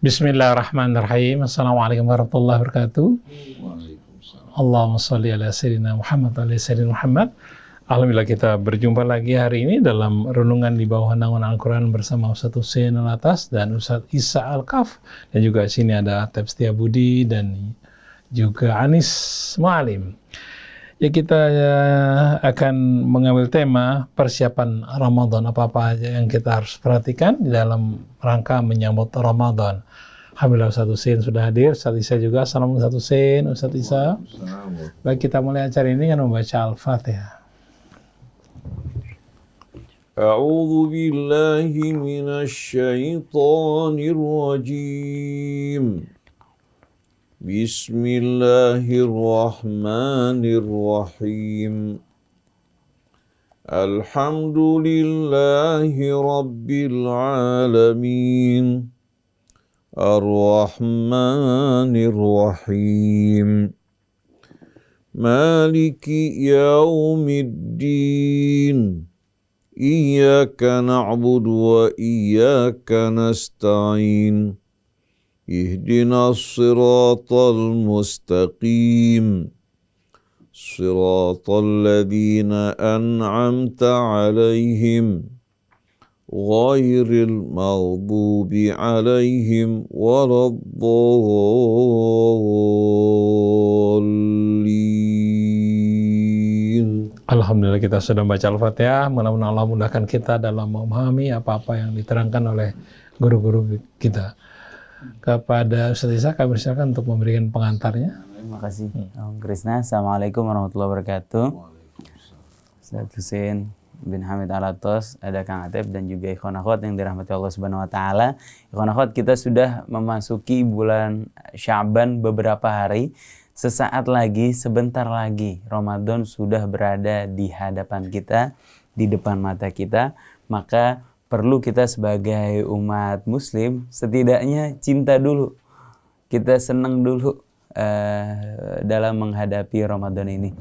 Bismillahirrahmanirrahim. Assalamualaikum warahmatullahi wabarakatuh. Waalaikumsalam. Allahumma sholli ala sayyidina Muhammad wa ala sayyidina Muhammad. Alhamdulillah kita berjumpa lagi hari ini dalam renungan di bawah naungan Al-Quran bersama Ustaz Hussein Alatas dan Ustaz Isa Al-Kaf. Dan juga sini ada Atep Setiabudi dan juga Anis Mualim. Ya, kita akan mengambil tema persiapan Ramadan, apa-apa aja yang kita harus perhatikan di dalam rangka menyambut Ramadan. Alhamdulillah Ustaz Hussein sudah hadir, Ustaz Isa juga. Assalamualaikum Ustaz Hussein, Ustaz Isa. Baik, kita mulai acara ini dengan membaca Al-Fatihah. A'udzu billahi minasyaitonir rajim. Bismillahirrahmanirrahim. Alhamdulillahi rabbil alamin. Ar-Rahmanir Rahim. Maliki yaumiddin. Iyyaka na'budu wa iyyaka nasta'in. Ihdinas siratal mustaqim. Siratal ladzina an'amta 'alaihim ghairil maghdubi 'alaihim waladdallin. Alhamdulillah kita sudah membaca Al-Fatihah. Mudah-mudahan Allah mudahkan kita dalam memahami apa-apa yang diterangkan oleh guru-guru kita. Kepada Ustaz Isa kami persilakan untuk memberikan pengantarnya. Terima kasih Om Krisna. Assalamualaikum warahmatullahi wabarakatuh. Ustaz Hussein bin Hamid Alatas, ada Kang Atep dan juga ikhwan akhwat yang dirahmati Allah Subhanahu wa taala. Ikhwan akhwat, kita sudah memasuki bulan Sya'ban beberapa hari. Sesaat lagi, sebentar lagi Ramadan sudah berada di hadapan kita, di depan mata kita. Maka perlu kita sebagai umat muslim setidaknya cinta dulu. Kita senang dulu dalam menghadapi Ramadan ini.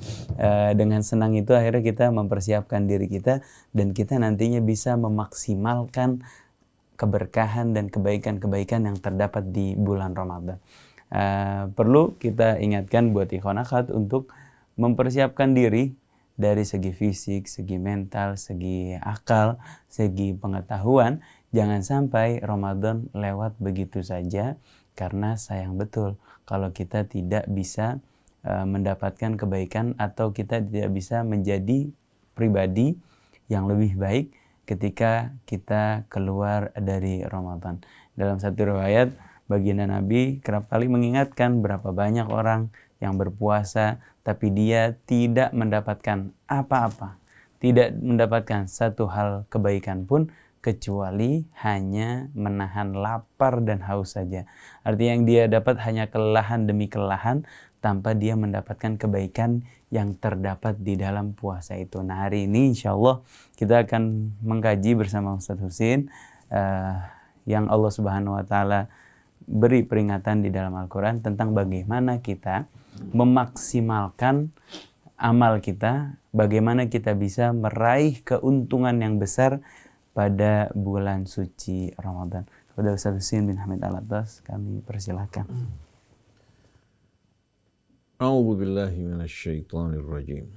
Dengan senang itu akhirnya kita mempersiapkan diri kita dan kita nantinya bisa memaksimalkan keberkahan dan kebaikan-kebaikan yang terdapat di bulan Ramadan. Perlu kita ingatkan buat ikhwan akhwat untuk mempersiapkan diri dari segi fisik, segi mental, segi akal, segi pengetahuan. Jangan sampai Ramadan lewat begitu saja, karena sayang betul kalau kita tidak bisa mendapatkan kebaikan atau kita tidak bisa menjadi pribadi yang lebih baik ketika kita keluar dari Ramadan. Dalam satu riwayat, baginda Nabi kerap kali mengingatkan berapa banyak orang yang berpuasa tapi dia tidak mendapatkan apa-apa, tidak mendapatkan satu hal kebaikan pun kecuali hanya menahan lapar dan haus saja. Artinya yang dia dapat hanya kelelahan demi kelelahan tanpa dia mendapatkan kebaikan yang terdapat di dalam puasa itu. Nah, hari ini insya Allah kita akan mengkaji bersama Ustaz Hussein yang Allah Subhanahu wa taala beri peringatan di dalam Al-Quran tentang bagaimana kita memaksimalkan amal kita, bagaimana kita bisa meraih keuntungan yang besar pada bulan suci Ramadan. Kepada Ustaz Hussein bin Hamid Alatas kami persilakan. A'udzu billahi minasyaitonir rajim.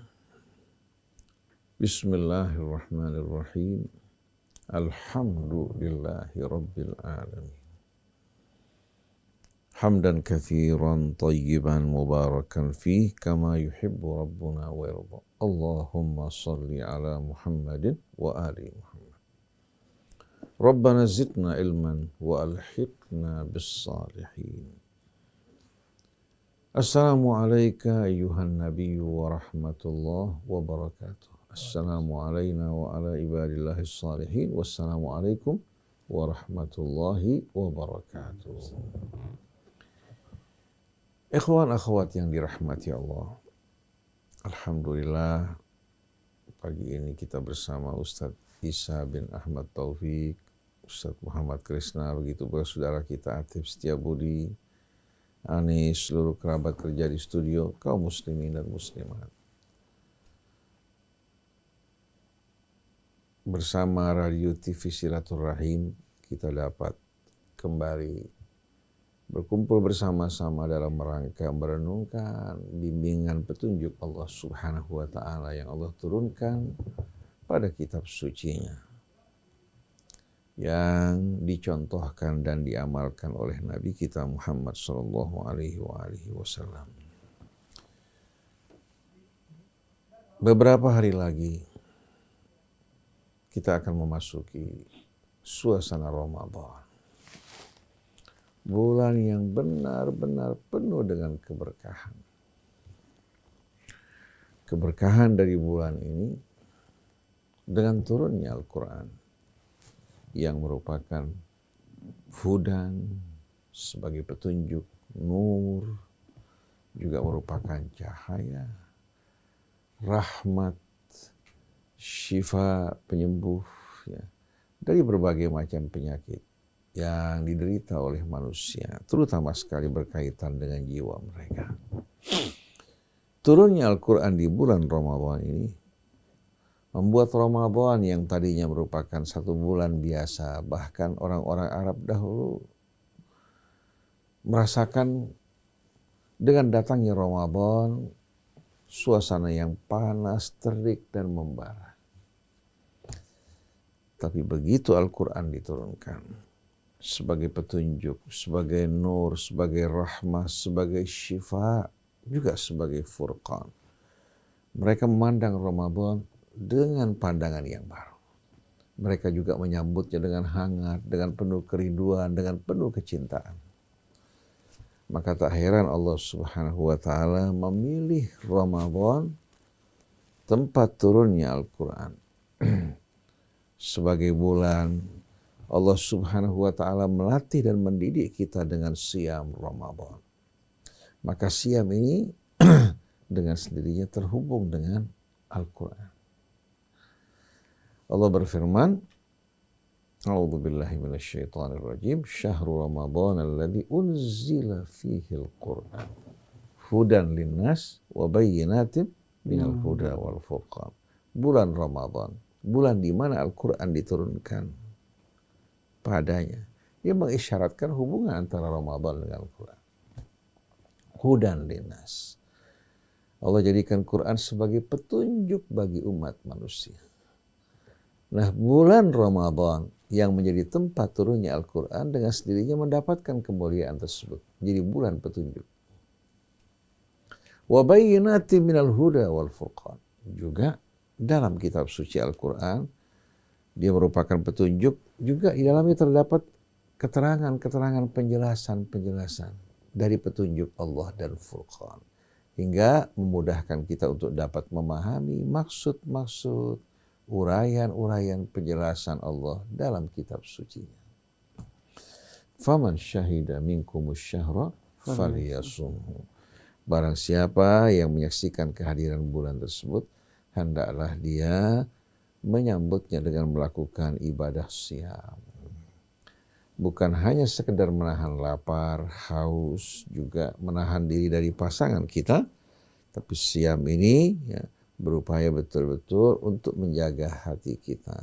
Bismillahirrahmanirrahim. Alhamdulillahi rabbil alamin. Hamdan katsiran tayyiban mubarakan fih kama yuhibbu rabbuna wa yarda. Allahumma salli ala Muhammadin wa ali Muhammad. Rabbana zidna ilman wa alhiqna bis salihin. Assalamu alayka ayyuhan nabiyyu wa rahmatullah wa barakatuh. Assalamu alayna wa ala ibadillahis salihin. Wassalamu alaikum warahmatullahi wabarakatuh. Ikhwan akhwat yang dirahmati Allah, alhamdulillah pagi ini kita bersama Ustadz Isa bin Ahmad Taufik, Ustadz Muhammad Krisna, begitu pula saudara kita Atep Setiabudi, Anis, seluruh kerabat kerja di studio, kaum muslimin dan muslimat. Bersama Radio TV Silaturahim kita dapat kembali berkumpul bersama-sama dalam rangka merenungkan bimbingan petunjuk Allah Subhanahu wa taala yang Allah turunkan pada kitab sucinya yang dicontohkan dan diamalkan oleh Nabi kita Muhammad sallallahu alaihi wasallam. Beberapa hari lagi kita akan memasuki suasana Ramadan. Bulan yang benar-benar penuh dengan keberkahan. Keberkahan dari bulan ini dengan turunnya Al-Quran yang merupakan hudan sebagai petunjuk, nur juga merupakan cahaya, rahmat, syifa, penyembuh ya, dari berbagai macam penyakit yang diderita oleh manusia, terutama sekali berkaitan dengan jiwa mereka. Turunnya Al-Quran di bulan Ramadan ini membuat Ramadan yang tadinya merupakan satu bulan biasa, bahkan orang-orang Arab dahulu merasakan dengan datangnya Ramadan suasana yang panas, terik, dan membara. Tapi begitu Al-Quran diturunkan sebagai petunjuk, sebagai nur, sebagai rahmah, sebagai syifa, juga sebagai furqan. Mereka memandang Ramadan dengan pandangan yang baru. Mereka juga menyambutnya dengan hangat, dengan penuh kerinduan, dengan penuh kecintaan. Maka tak heran Allah Subhanahu wa taala memilih Ramadan, tempat turunnya Al-Quran, sebagai bulan Allah Subhanahu wa taala melatih dan mendidik kita dengan siam Ramadan. Maka siam ini dengan sendirinya terhubung dengan Al-Quran. Allah berfirman, A'udzu billahi minasyaitonir rajim, syahrul ramadhan alladzi unzila fihi al-Qur'an hudan linnas wa bayyinatin minal huda wal furqan. Bulan Ramadan, bulan di mana Al-Quran diturunkan padanya. Dia mengisyaratkan hubungan antara Ramadan dengan Al-Quran. Hudan linnas. Allah jadikan Quran sebagai petunjuk bagi umat manusia. Nah, bulan Ramadan yang menjadi tempat turunnya Al-Quran dengan sendirinya mendapatkan kemuliaan tersebut. Jadi bulan petunjuk. Wa bayyinatin minal huda wal furqan. Juga dalam kitab suci Al-Quran, dia merupakan petunjuk, juga di dalamnya terdapat keterangan-keterangan, penjelasan-penjelasan dari petunjuk Allah dan Furqan. Hingga memudahkan kita untuk dapat memahami maksud-maksud, uraian-uraian penjelasan Allah dalam kitab sucinya. Faman syahida minkumus syahra falyasumhu. Barang siapa yang menyaksikan kehadiran bulan tersebut, hendaklah dia menyambutnya dengan melakukan ibadah siam. Bukan hanya sekedar menahan lapar, haus, juga menahan diri dari pasangan kita, tapi siam ini ya, berupaya betul-betul untuk menjaga hati kita.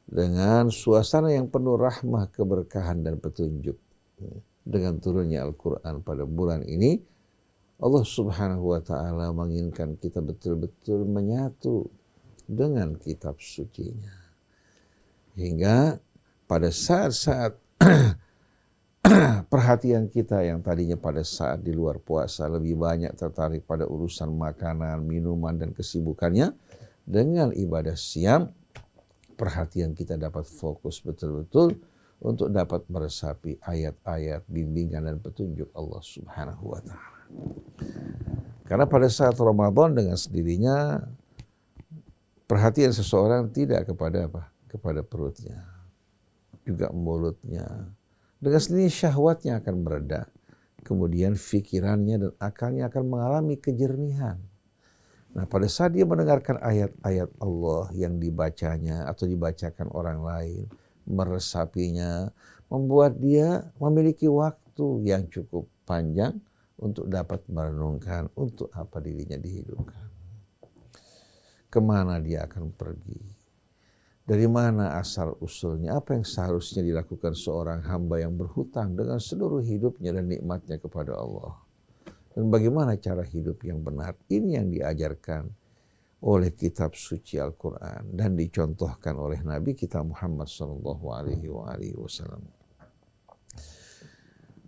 Dengan suasana yang penuh rahmah, keberkahan, dan petunjuk. Dengan turunnya Al-Quran pada bulan ini, Allah Subhanahu wa ta'ala menginginkan kita betul-betul menyatu dengan kitab sucinya. Hingga pada saat-saat perhatian kita yang tadinya pada saat di luar puasa lebih banyak tertarik pada urusan makanan, minuman, dan kesibukannya, dengan ibadah siam, perhatian kita dapat fokus betul-betul untuk dapat meresapi ayat-ayat bimbingan dan petunjuk Allah Subhanahu wa ta'ala. Karena pada saat Ramadan dengan sendirinya perhatian seseorang tidak kepada apa? Kepada perutnya, juga mulutnya. Dengan sendirinya syahwatnya akan mereda. Kemudian fikirannya dan akalnya akan mengalami kejernihan. Nah, pada saat dia mendengarkan ayat-ayat Allah yang dibacanya atau dibacakan orang lain, meresapinya, membuat dia memiliki waktu yang cukup panjang untuk dapat merenungkan untuk apa dirinya dihidupkan. Kemana dia akan pergi. Dari mana asal usulnya? Apa yang seharusnya dilakukan seorang hamba yang berhutang dengan seluruh hidupnya dan nikmatnya kepada Allah? Dan bagaimana cara hidup yang benar? Ini yang diajarkan oleh kitab suci Al-Quran dan dicontohkan oleh Nabi kita Muhammad SAW.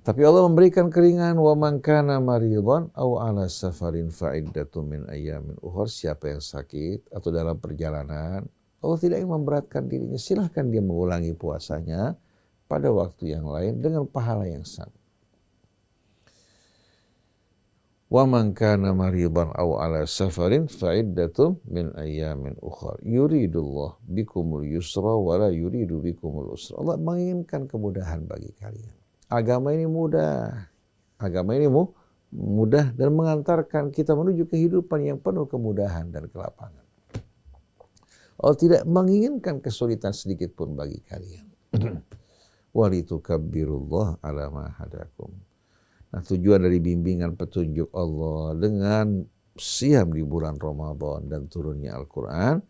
Tapi Allah memberikan keringanan, wa man kana maridhan aw ala safarin fa iddatun min ayyamin ukhra. Siapa yang sakit atau dalam perjalanan, Allah tidak ingin memberatkan dirinya, silahkan dia mengulangi puasanya pada waktu yang lain dengan pahala yang sama. Wa man kana maridhan aw ala safarin fa iddatun min ayyamin ukhra. Yuridullah bikumul yusra wa la yuridu bikumul usra. Allah menginginkan kemudahan bagi kalian. Agama ini mudah. Agama ini mudah dan mengantarkan kita menuju kehidupan yang penuh kemudahan dan kelapangan. Allah tidak menginginkan kesulitan sedikit pun bagi kalian. Walitukabbirullah ala ma hadakum. Nah, tujuan dari bimbingan petunjuk Allah dengan siam di bulan Ramadan dan turunnya Al-Quran,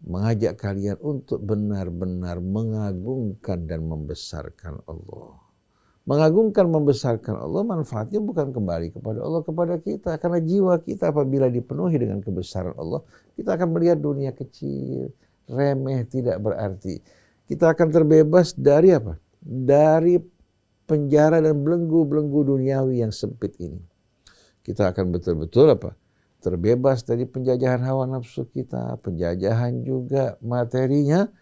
mengajak kalian untuk benar-benar mengagungkan dan membesarkan Allah. Mengagungkan, membesarkan Allah, manfaatnya bukan kembali kepada Allah, kepada kita. Karena jiwa kita apabila dipenuhi dengan kebesaran Allah, kita akan melihat dunia kecil, remeh, tidak berarti. Kita akan terbebas dari apa? Dari penjara dan belenggu-belenggu duniawi yang sempit ini. Kita akan betul-betul apa? Terbebas dari penjajahan hawa nafsu kita, penjajahan juga materinya.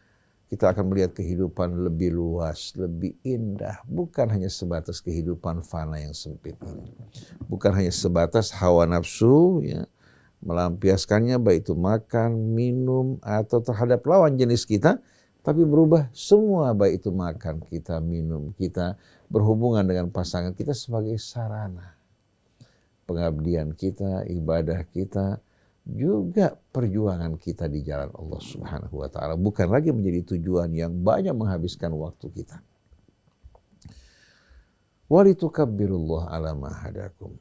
Kita akan melihat kehidupan lebih luas, lebih indah. Bukan hanya sebatas kehidupan fana yang sempit ini. Bukan hanya sebatas hawa nafsu, ya, melampiaskannya baik itu makan, minum, atau terhadap lawan jenis kita. Tapi berubah semua, baik itu makan kita, minum kita, berhubungan dengan pasangan kita sebagai sarana. Pengabdian kita, ibadah kita, juga perjuangan kita di jalan Allah Subhanahu wa ta'ala. Bukan lagi menjadi tujuan yang banyak menghabiskan waktu kita. Walitukabbirullah ala ma hadakum.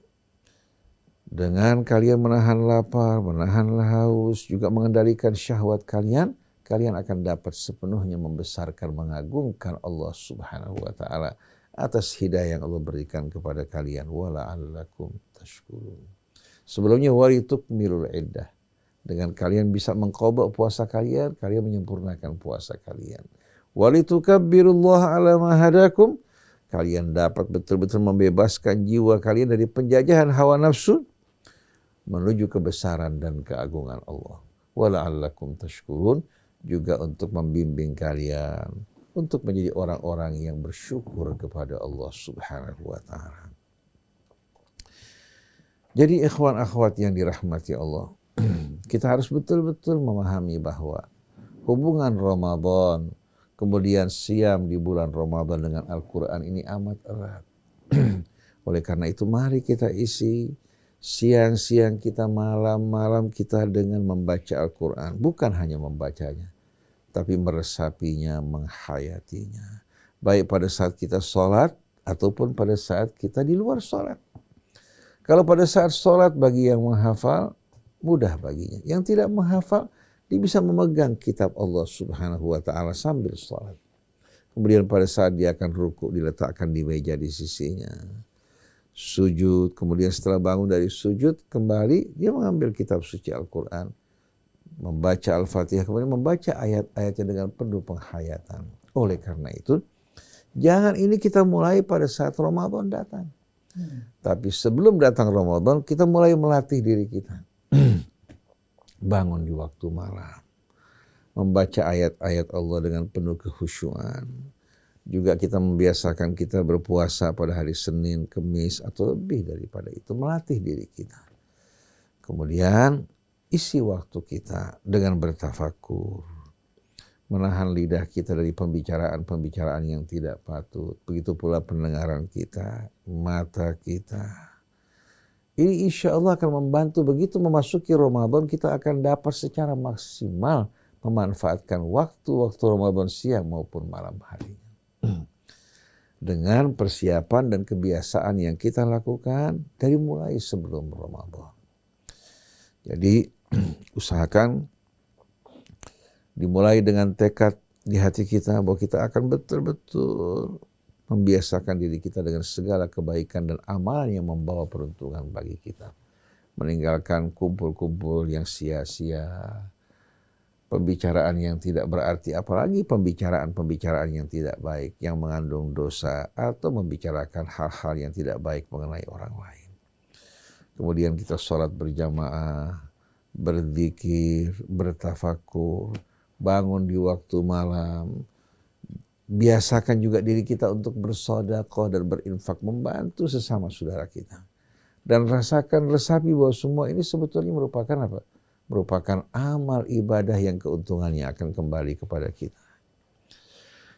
Dengan kalian menahan lapar, menahan haus, juga mengendalikan syahwat kalian, kalian akan dapat sepenuhnya membesarkan, mengagungkan Allah Subhanahu wa ta'ala atas hidayah yang Allah berikan kepada kalian. Wala'allakum tashkurun. Sebelumnya walitukmilul iddah. Dengan kalian bisa mengqadha puasa kalian, kalian menyempurnakan puasa kalian. Walitukabbirullah ala ma hadakum. Kalian dapat betul-betul membebaskan jiwa kalian dari penjajahan hawa nafsu menuju kebesaran dan keagungan Allah. Wala'allakum tashkurun. Juga untuk membimbing kalian untuk menjadi orang-orang yang bersyukur kepada Allah Subhanahu wa ta'ala. Jadi ikhwan akhwat yang dirahmati Allah, kita harus betul-betul memahami bahwa hubungan Ramadan, kemudian siam di bulan Ramadan dengan Al-Quran ini amat erat. Oleh karena itu mari kita isi siang-siang kita, malam-malam kita dengan membaca Al-Quran. Bukan hanya membacanya, tapi meresapinya, menghayatinya. Baik pada saat kita sholat ataupun pada saat kita di luar sholat. Kalau pada saat sholat bagi yang menghafal, mudah baginya. Yang tidak menghafal, dia bisa memegang kitab Allah Subhanahu wa ta'ala sambil sholat. Kemudian pada saat dia akan ruku, diletakkan di meja di sisinya. Sujud, kemudian setelah bangun dari sujud, kembali dia mengambil kitab suci Al-Quran. Membaca Al-Fatihah, kemudian membaca ayat-ayatnya dengan penuh penghayatan. Oleh karena itu, jangan ini kita mulai pada saat Ramadan datang. Tapi sebelum datang Ramadan, kita mulai melatih diri kita. Bangun di waktu malam. Membaca ayat-ayat Allah dengan penuh kekhusyuan. Juga kita membiasakan kita berpuasa pada hari Senin, Kamis, atau lebih daripada itu. Melatih diri kita. Kemudian isi waktu kita dengan bertafakur. Menahan lidah kita dari pembicaraan-pembicaraan yang tidak patut. Begitu pula pendengaran kita, mata kita. Ini insya Allah akan membantu begitu memasuki Ramadan, kita akan dapat secara maksimal memanfaatkan waktu-waktu Ramadan siang maupun malam hari. Dengan persiapan dan kebiasaan yang kita lakukan dari mulai sebelum Ramadan. Jadi usahakan Dimulai dengan tekad di hati kita bahwa kita akan betul-betul membiasakan diri kita dengan segala kebaikan dan amalan yang membawa peruntungan bagi kita. Meninggalkan kumpul-kumpul yang sia-sia, pembicaraan yang tidak berarti, apalagi pembicaraan-pembicaraan yang tidak baik, yang mengandung dosa, atau membicarakan hal-hal yang tidak baik mengenai orang lain. Kemudian kita sholat berjamaah, berzikir, bertafakur, bangun di waktu malam. Biasakan juga diri kita untuk bersedekah dan berinfak, membantu sesama saudara kita. Dan rasakan, resapi bahwa semua ini sebetulnya merupakan apa? Merupakan amal ibadah yang keuntungannya akan kembali kepada kita.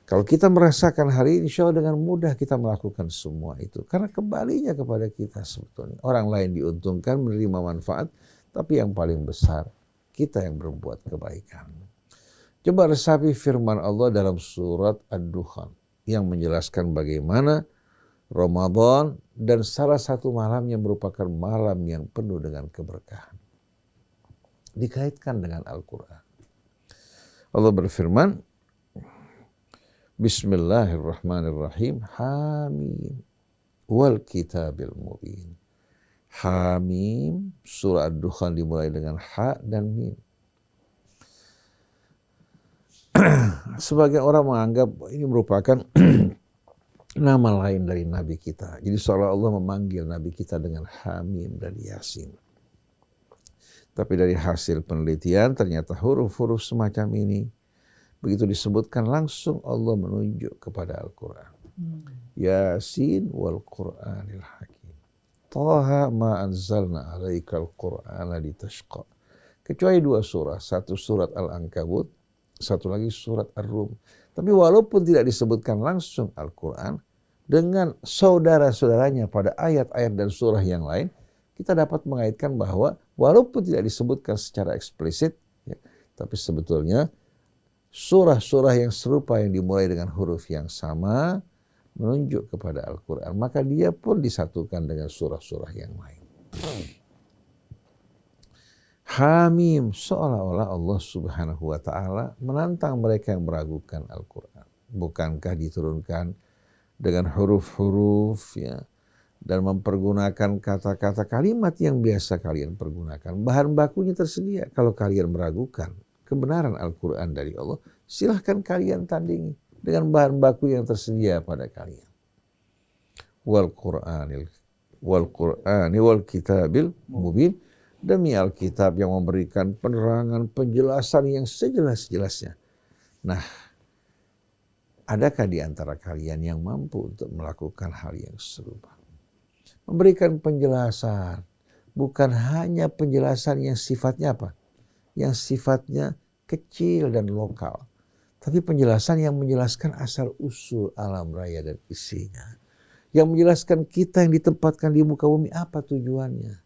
Kalau kita merasakan hari ini, insya Allah dengan mudah kita melakukan semua itu. Karena kembalinya kepada kita sebetulnya. Orang lain diuntungkan, menerima manfaat, tapi yang paling besar, kita yang berbuat kebaikan. Coba resapi firman Allah dalam surat Ad-Dukhan yang menjelaskan bagaimana Ramadan dan salah satu malamnya merupakan malam yang penuh dengan keberkahan. Dikaitkan dengan Al-Quran. Allah berfirman, Bismillahirrahmanirrahim, Hamim wal kitabil mubin. Hamim, surah Ad-Dukhan dimulai dengan ha dan mim. Sebagian orang menganggap ini merupakan nama lain dari Nabi kita. Jadi seolah Allah memanggil Nabi kita dengan Hamim dan Yasin. Tapi dari hasil penelitian ternyata huruf-huruf semacam ini begitu disebutkan langsung Allah menunjuk kepada Al-Quran. Yasin wal Qur'anil Hakim. Taha ma anzalna alaikal Qur'ana litashqa. Kecuali dua surah, satu surat Al-Ankabut, satu lagi surat Ar-Rum. Tapi walaupun tidak disebutkan langsung Al-Quran, dengan saudara-saudaranya pada ayat-ayat dan surah yang lain, kita dapat mengaitkan bahwa walaupun tidak disebutkan secara eksplisit, ya, tapi sebetulnya surah-surah yang serupa yang dimulai dengan huruf yang sama menunjuk kepada Al-Quran. Maka dia pun disatukan dengan surah-surah yang lain. Hamim, seolah-olah Allah Subhanahu wa ta'ala menantang mereka yang meragukan Al-Quran. Bukankah diturunkan dengan huruf-huruf ya, dan mempergunakan kata-kata kalimat yang biasa kalian pergunakan. Bahan bakunya tersedia. Kalau kalian meragukan kebenaran Al-Quran dari Allah, silahkan kalian tandingi dengan bahan baku yang tersedia pada kalian. Wal Qur'ani wal kitabil mubin. Demi Alkitab yang memberikan penerangan, penjelasan yang sejelas-jelasnya. Nah, adakah di antara kalian yang mampu untuk melakukan hal yang serupa? Memberikan penjelasan, bukan hanya penjelasan yang sifatnya apa? Yang sifatnya kecil dan lokal. Tapi penjelasan yang menjelaskan asal-usul alam raya dan isinya. Yang menjelaskan kita yang ditempatkan di muka bumi apa tujuannya.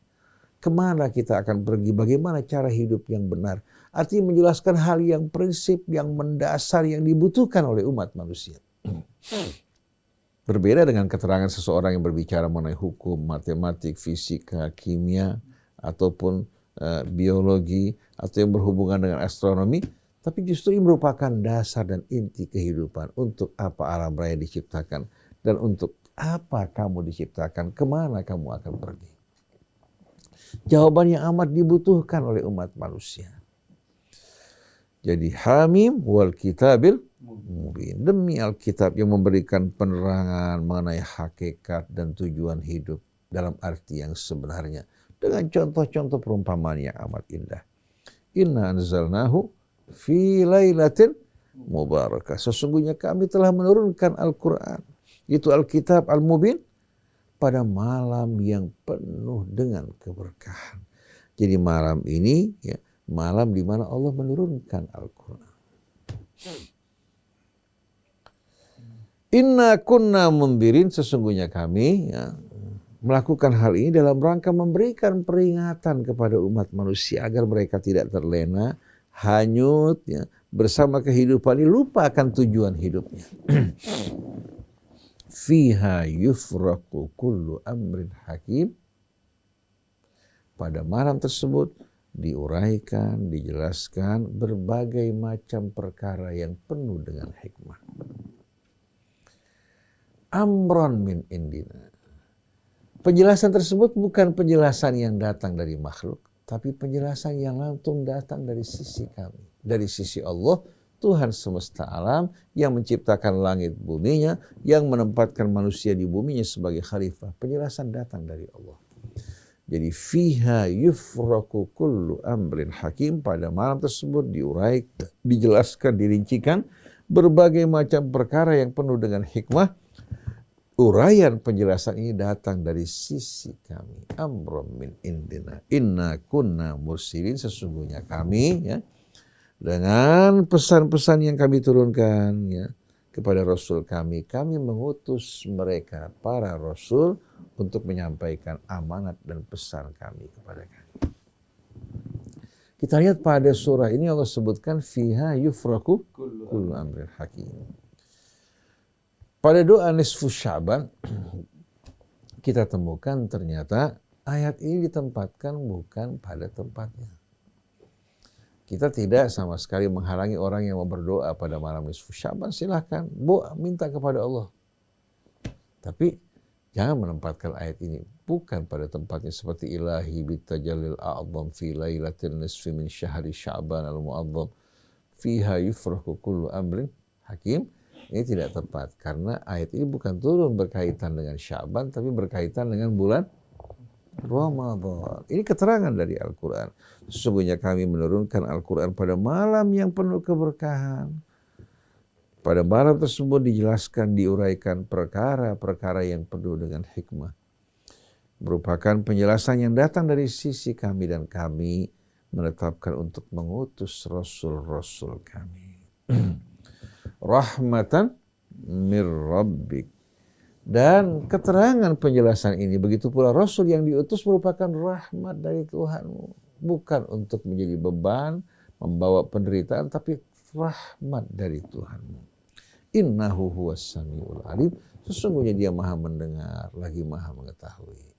Kemana kita akan pergi, bagaimana cara hidup yang benar. Artinya menjelaskan hal yang prinsip, yang mendasar, yang dibutuhkan oleh umat manusia. Berbeda dengan keterangan seseorang yang berbicara mengenai hukum, matematik, fisika, kimia, ataupun biologi, atau yang berhubungan dengan astronomi. Tapi justru ini merupakan dasar dan inti kehidupan. Untuk apa alam raya diciptakan, dan untuk apa kamu diciptakan, kemana kamu akan pergi. Jawaban yang amat dibutuhkan oleh umat manusia. Jadi Hamim wal kitabil mubin. Demi Alkitab yang memberikan penerangan mengenai hakikat dan tujuan hidup dalam arti yang sebenarnya. Dengan contoh-contoh perumpamaan yang amat indah. Inna anzalnahu fi lailatin mubarakah. Sesungguhnya kami telah menurunkan Al-Quran. Itu Alkitab Al-Mubin. Pada malam yang penuh dengan keberkahan. Jadi malam ini ya, malam di mana Allah menurunkan Al-Quran. Inna kunna mundirin, sesungguhnya kami ya, melakukan hal ini dalam rangka memberikan peringatan kepada umat manusia agar mereka tidak terlena, hanyut ya, bersama kehidupan ini, lupa akan tujuan hidupnya. Fiha yufraqu kullu amrin hakim. Pada malam tersebut diuraikan, dijelaskan berbagai macam perkara yang penuh dengan hikmah. Amron min indina. Penjelasan tersebut bukan penjelasan yang datang dari makhluk, tapi penjelasan yang langsung datang dari sisi kami, dari sisi Allah, Tuhan semesta alam yang menciptakan langit buminya, yang menempatkan manusia di buminya sebagai khalifah. Penjelasan datang dari Allah. Jadi fiha yufraku kullu amrin hakim, pada malam tersebut diuraikan, dijelaskan, dirincikan berbagai macam perkara yang penuh dengan hikmah. Uraian penjelasan ini datang dari sisi kami. Amrum min indina. Inna kunna mursilin. Sesungguhnya kami, ya, dengan pesan-pesan yang kami turunkan, ya, kepada Rasul kami mengutus mereka, para Rasul, untuk menyampaikan amanat dan pesan kami kepada kami. Kita lihat pada surah ini Allah sebutkan fiha yufraku kullu amrin hakim. Pada doa nisfu Sya'ban kita temukan ternyata ayat ini ditempatkan bukan pada tempatnya. Kita tidak sama sekali menghalangi orang yang mau berdoa pada malam nisfu Sya'ban, silahkan minta kepada Allah. Tapi jangan menempatkan ayat ini bukan pada tempatnya, seperti ilahi bitajallil a'zam fi lailatin nisfi min syahri Sya'ban al-mu'azzam fiha yufraku kullu amrin hakim. Ini tidak tepat karena ayat ini bukan turun berkaitan dengan Sya'ban, tapi berkaitan dengan bulan Ramadan. Ini keterangan dari Al-Quran. Sesungguhnya kami menurunkan Al-Quran pada malam yang penuh keberkahan. Pada malam tersebut dijelaskan, diuraikan perkara-perkara yang penuh dengan hikmah. Merupakan penjelasan yang datang dari sisi kami, dan kami menetapkan untuk mengutus Rasul-Rasul kami. Rahmatan mir rabbik. Dan keterangan penjelasan ini, begitu pula Rasul yang diutus merupakan rahmat dari Tuhanmu. Bukan untuk menjadi beban, membawa penderitaan, tapi rahmat dari Tuhanmu. Innahu huwas samiul alim. Sesungguhnya dia maha mendengar, lagi maha mengetahui.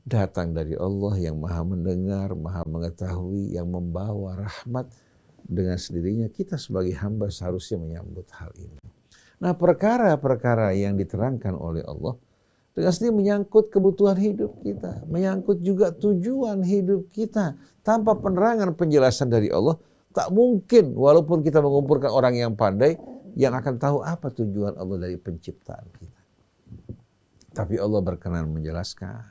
Datang dari Allah yang maha mendengar, maha mengetahui, yang membawa rahmat. Dengan sendirinya kita sebagai hamba seharusnya menyambut hal ini. Nah, perkara-perkara yang diterangkan oleh Allah dengan sendiri menyangkut kebutuhan hidup kita, menyangkut juga tujuan hidup kita. Tanpa penerangan penjelasan dari Allah, tak mungkin walaupun kita mengumpulkan orang yang pandai yang akan tahu apa tujuan Allah dari penciptaan kita. Tapi Allah berkenan menjelaskan,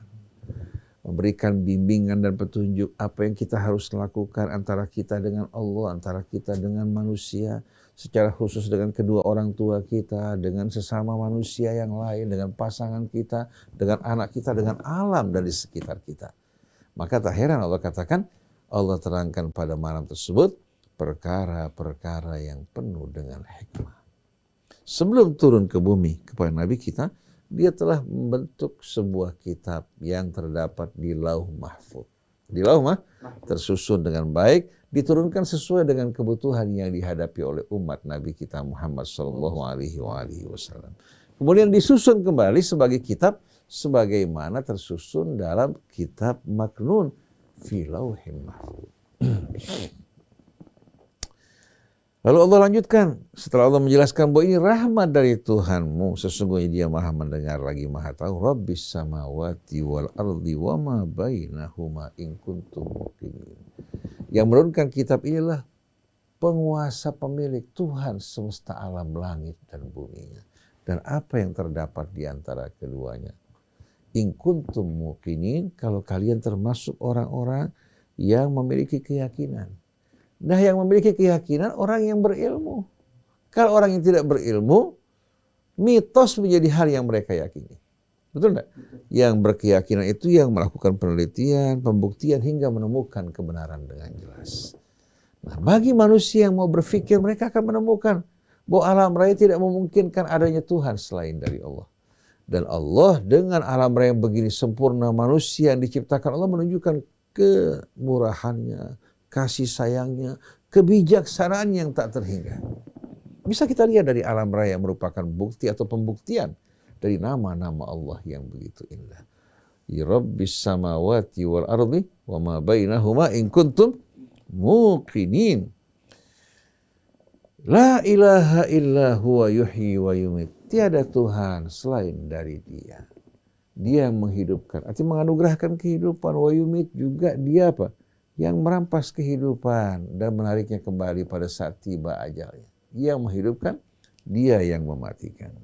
memberikan bimbingan dan petunjuk apa yang kita harus lakukan antara kita dengan Allah, antara kita dengan manusia, secara khusus dengan kedua orang tua kita, dengan sesama manusia yang lain, dengan pasangan kita, dengan anak kita, dengan alam dan di sekitar kita. Maka tak heran Allah katakan, Allah terangkan pada malam tersebut perkara-perkara yang penuh dengan hikmah. Sebelum turun ke bumi kepada Nabi kita, dia telah membentuk sebuah kitab yang terdapat di Lauh Mahfuz. Di Lauh tersusun dengan baik, diturunkan sesuai dengan kebutuhan yang dihadapi oleh umat Nabi kita Muhammad SAW. Kemudian disusun kembali sebagai kitab, sebagaimana tersusun dalam kitab Maknun fi Lauhim Mahfuz. Lalu Allah lanjutkan, setelah Allah menjelaskan bahwa ini rahmat dari Tuhanmu, sesungguhnya dia maha mendengar lagi maha tahu. Rabbis samawati wal ardi wa ma bainahuma in kuntum muqinin. Yang menurunkan kitab inilah penguasa pemilik Tuhan semesta alam langit dan buminya, dan apa yang terdapat di antara keduanya. In kuntum muqinin, kalau kalian termasuk orang-orang yang memiliki keyakinan. Nah, yang memiliki keyakinan orang yang berilmu. Kalau orang yang tidak berilmu, mitos menjadi hal yang mereka yakini. Betul enggak? Yang berkeyakinan itu yang melakukan penelitian, pembuktian hingga menemukan kebenaran dengan jelas. Nah, bagi manusia yang mau berpikir, mereka akan menemukan bahwa alam raya tidak memungkinkan adanya Tuhan selain dari Allah. Dan Allah dengan alam raya yang begini sempurna, manusia yang diciptakan Allah menunjukkan kemurahannya, kasih sayangnya, kebijaksanaan yang tak terhingga. Bisa kita lihat dari alam raya merupakan bukti atau pembuktian dari nama-nama Allah yang begitu indah. rabbis samawati wal ardi wa ma bainahuma in kuntum muqinin. La ilaha illa huwa yuhyi wa yumit. Tiada Tuhan selain dari Dia. Dia yang menghidupkan, artinya menganugerahkan kehidupan. Wa yumit juga Dia apa? Yang merampas kehidupan dan menariknya kembali pada saat tiba ajalnya. Dia yang menghidupkan, Dia yang mematikan.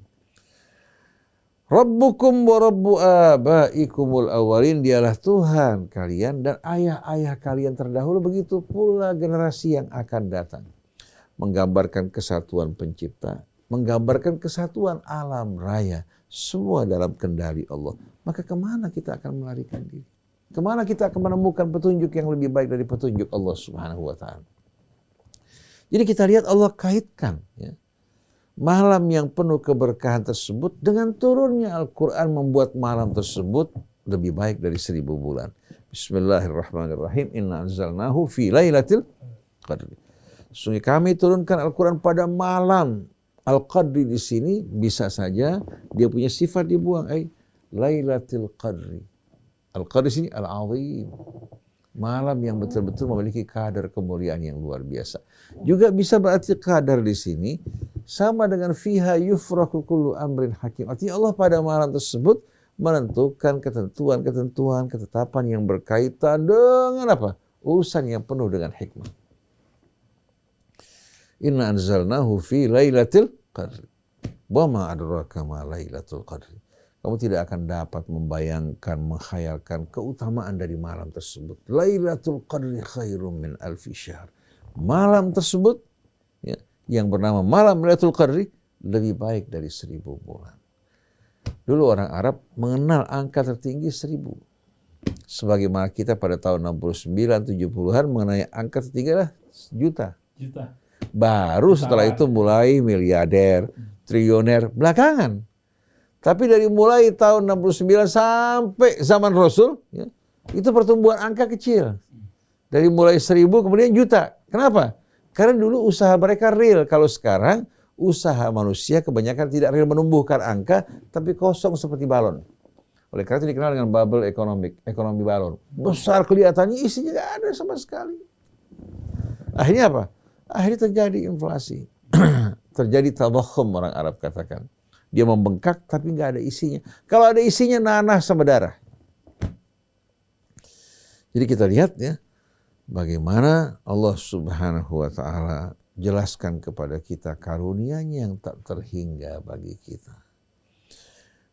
Rabbukum wa rabbu abaikumul awwalin. Dialah Tuhan kalian dan ayah-ayah kalian terdahulu. Begitu pula generasi yang akan datang. Menggambarkan kesatuan pencipta, menggambarkan kesatuan alam raya, semua dalam kendali Allah. Maka kemana kita akan melarikan diri? Kemana kita akan menemukan petunjuk yang lebih baik dari petunjuk Allah Subhanahu wa Ta'ala? Jadi kita lihat Allah kaitkan ya, malam yang penuh keberkahan tersebut dengan turunnya Al-Quran, membuat malam tersebut lebih baik dari 1000 bulan. Bismillahirrahmanirrahim. Inna anzalnahu fi lailatul qadri. Sungguh kami turunkan Al-Quran pada malam. Al-Qadri di sini bisa saja dia punya sifat dibuang. Lailatul Qadri. Al-Qadri di sini Al-Azim. Malam yang betul-betul memiliki kadar kemuliaan yang luar biasa. Juga bisa berarti kadar di sini sama dengan fiha yufraku kullu amrin hakim. Artinya Allah pada malam tersebut menentukan ketentuan-ketentuan, ketetapan yang berkaitan dengan apa? Urusan yang penuh dengan hikmah. Inna anzalnahu fi lailatul qadri. Wa ma adraka ma lailatul qadri. Kamu tidak akan dapat membayangkan, menghayalkan keutamaan dari malam tersebut. Lailatul qadri khairum min alfi syahr. Malam tersebut ya, yang bernama malam Lailatul Qadri lebih baik dari 1000 bulan. Dulu orang Arab mengenal angka tertinggi 1000. Sebagaimana kita pada tahun 69, 70-an mengenai angka tertinggi adalah juta. Baru setelah itu mulai miliarder, triliuner belakangan. Tapi dari mulai tahun 69 sampai zaman Rasul, ya, itu pertumbuhan angka kecil. Dari mulai 1000 kemudian juta. Kenapa? Karena dulu usaha mereka real. Kalau sekarang usaha manusia kebanyakan tidak real, menumbuhkan angka, tapi kosong seperti balon. Oleh karena itu dikenal dengan bubble ekonomi balon. Besar kelihatannya, isinya nggak ada sama sekali. Akhirnya apa? Akhirnya terjadi inflasi. Terjadi tadakhum, orang Arab katakan. Dia membengkak tapi nggak ada isinya. Kalau ada isinya nanah sama darah. Jadi kita lihat ya, bagaimana Allah Subhanahu wa Ta'ala jelaskan kepada kita karunia-Nya yang tak terhingga bagi kita.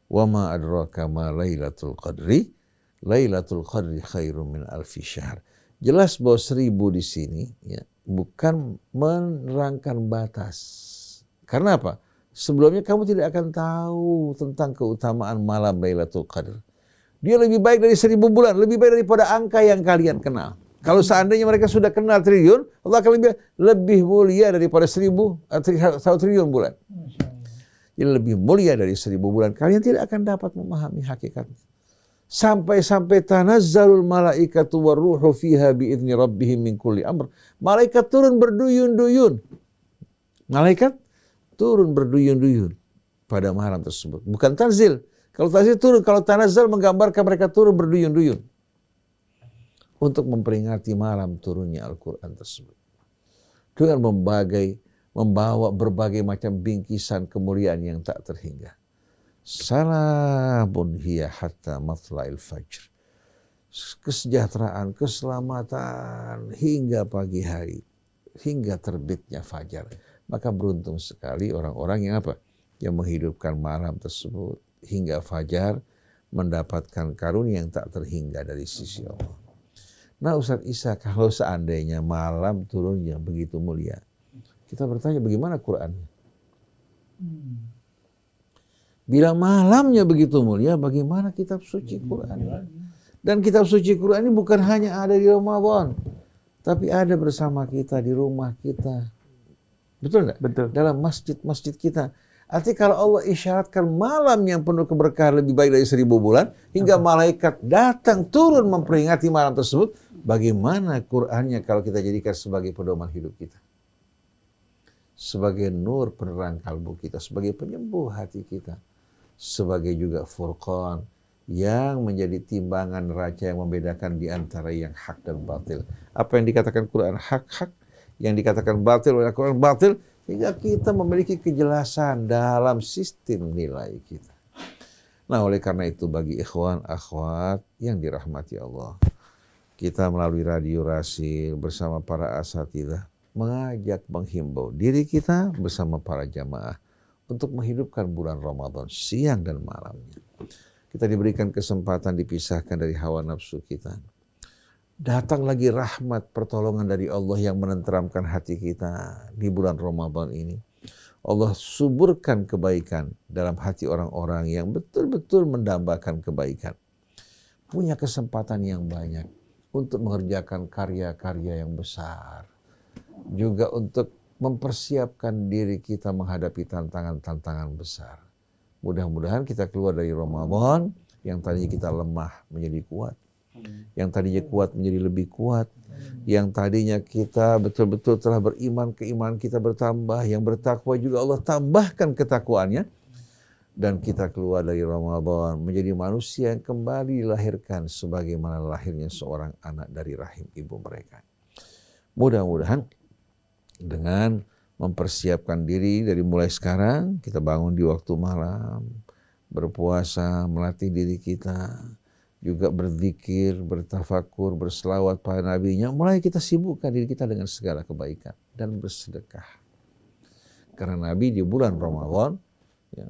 Wa ma adraka ma lailatul qadri. Lailatul qadri khairum min alfi syahr. Jelas bahwa 1000 di sini ya, bukan menerangkan batas. Karena apa? Sebelumnya kamu tidak akan tahu tentang keutamaan malam Lailatul Qadar. Dia lebih baik dari 1000 bulan, lebih baik daripada angka yang kalian kenal. Kalau seandainya mereka sudah kenal triliun, Allah akan lebih mulia daripada 1 triliun bulan. Jadi lebih mulia dari 1000 bulan. Kalian tidak akan dapat memahami hakikatnya. Sampai-sampai tanazzalul malaikatu warruhu fiha biizni rabbihim min kulli amr. Malaikat turun berduyun-duyun. Malaikat turun berduyun-duyun pada malam tersebut. Bukan tanzil. Kalau tanzil turun, kalau tanazzal menggambarkan mereka turun berduyun-duyun untuk memperingati malam turunnya Al-Quran tersebut. Dengan membawa berbagai macam bingkisan kemuliaan yang tak terhingga. Salamun hiya hatta matla'il fajr. Kesejahteraan, keselamatan hingga pagi hari, hingga terbitnya fajar. Maka beruntung sekali orang-orang yang apa? Yang menghidupkan malam tersebut hingga fajar, mendapatkan karunia yang tak terhingga dari sisi Allah. Nah Ustaz Isa, kalau seandainya malam turunnya begitu mulia, kita bertanya bagaimana Qur'annya? Bila malamnya begitu mulia, bagaimana kitab suci Quran? Dan kitab suci Quran ini bukan hanya ada di Ramadan, tapi ada bersama kita di rumah kita. Betul nggak? Betul. Dalam masjid-masjid kita. Artinya kalau Allah isyaratkan malam yang penuh keberkahan lebih baik dari 1000 bulan, hingga malaikat datang turun memperingati malam tersebut, bagaimana Qur'annya kalau kita jadikan sebagai pedoman hidup kita? Sebagai nur penerang kalbu kita, sebagai penyembuh hati kita. Sebagai juga furqan yang menjadi timbangan neraca yang membedakan di antara yang hak dan batil. Apa yang dikatakan Quran hak, yang dikatakan batil oleh Quran batil, sehingga kita memiliki kejelasan dalam sistem nilai kita. Nah, oleh karena itu bagi ikhwan, akhwat yang dirahmati Allah, kita melalui Radio Rasil bersama para asatidzah mengajak, menghimbau diri kita bersama para jamaah untuk menghidupkan bulan Ramadan siang dan malamnya. Kita diberikan kesempatan dipisahkan dari hawa nafsu kita. Datang lagi rahmat pertolongan dari Allah yang menenteramkan hati kita di bulan Ramadan ini. Allah suburkan kebaikan dalam hati orang-orang yang betul-betul mendambakan kebaikan. Punya kesempatan yang banyak untuk mengerjakan karya-karya yang besar. Juga untuk mempersiapkan diri kita menghadapi tantangan-tantangan besar. Mudah-mudahan kita keluar dari Ramadan yang tadinya kita lemah menjadi kuat. Yang tadinya kuat menjadi lebih kuat. Yang tadinya kita betul-betul telah beriman, keimanan kita bertambah. Yang bertakwa juga Allah tambahkan ketakwaannya. Dan kita keluar dari Ramadan menjadi manusia yang kembali dilahirkan sebagaimana lahirnya seorang anak dari rahim ibu mereka. Mudah-mudahan dengan mempersiapkan diri dari mulai sekarang, kita bangun di waktu malam, berpuasa, melatih diri kita, juga berzikir, bertafakur, berselawat pada nabinya, mulai kita sibukkan diri kita dengan segala kebaikan dan bersedekah. Karena Nabi di bulan Ramadan, ya,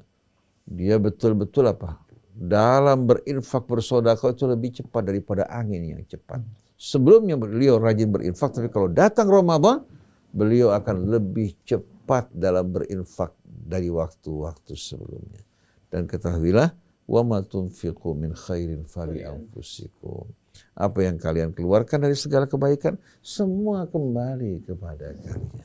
dia betul-betul dalam berinfak bersedekah itu lebih cepat daripada angin yang cepat. Sebelumnya beliau rajin berinfak, tapi kalau datang Ramadan, beliau akan lebih cepat dalam berinfak dari waktu-waktu sebelumnya. Dan ketahuilah, wa ma tunfiqu min khairin fali anfusikum. Apa yang kalian keluarkan dari segala kebaikan, semua kembali kepada kalian.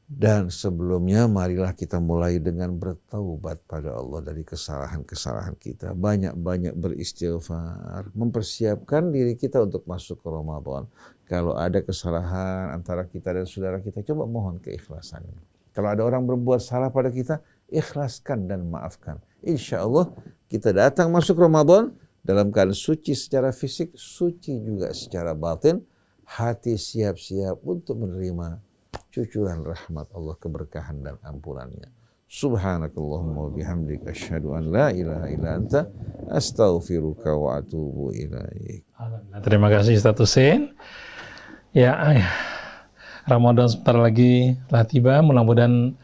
Dan sebelumnya marilah kita mulai dengan bertaubat pada Allah dari kesalahan-kesalahan kita. Banyak-banyak beristighfar, mempersiapkan diri kita untuk masuk ke Ramadan. Kalau ada kesalahan antara kita dan saudara kita, coba mohon keikhlasannya. Kalau ada orang berbuat salah pada kita, ikhlaskan dan maafkan. Insya Allah kita datang masuk Ramadan dalam keadaan suci secara fisik, suci juga secara batin. Hati siap-siap untuk menerima cucuran rahmat Allah, keberkahan dan ampunannya. Subhanakallahumma wa bihamdika asyhadu an la ilaha illa anta astaghfiruka wa atubu ilaik. Terima kasih Ustaz Husein. Ya, Ramadan sebentar lagi telah tiba. Mudah-mudahan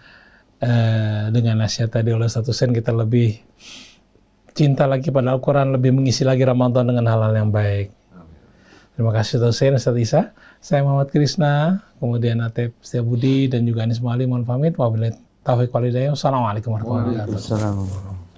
dengan nasihat tadi oleh Ustaz Husein kita lebih cinta lagi pada Al-Quran, lebih mengisi lagi Ramadan dengan hal-hal yang baik. Terima kasih Ustaz Husein, Ustaz Isa. Saya Muhammad Krisna, kemudian Atep Setiabudi dan juga Anis Muali. Mohon pamit. Wabillahi taufiq wal hidayah. Wassalamualaikum warahmatullahi wabarakatuh.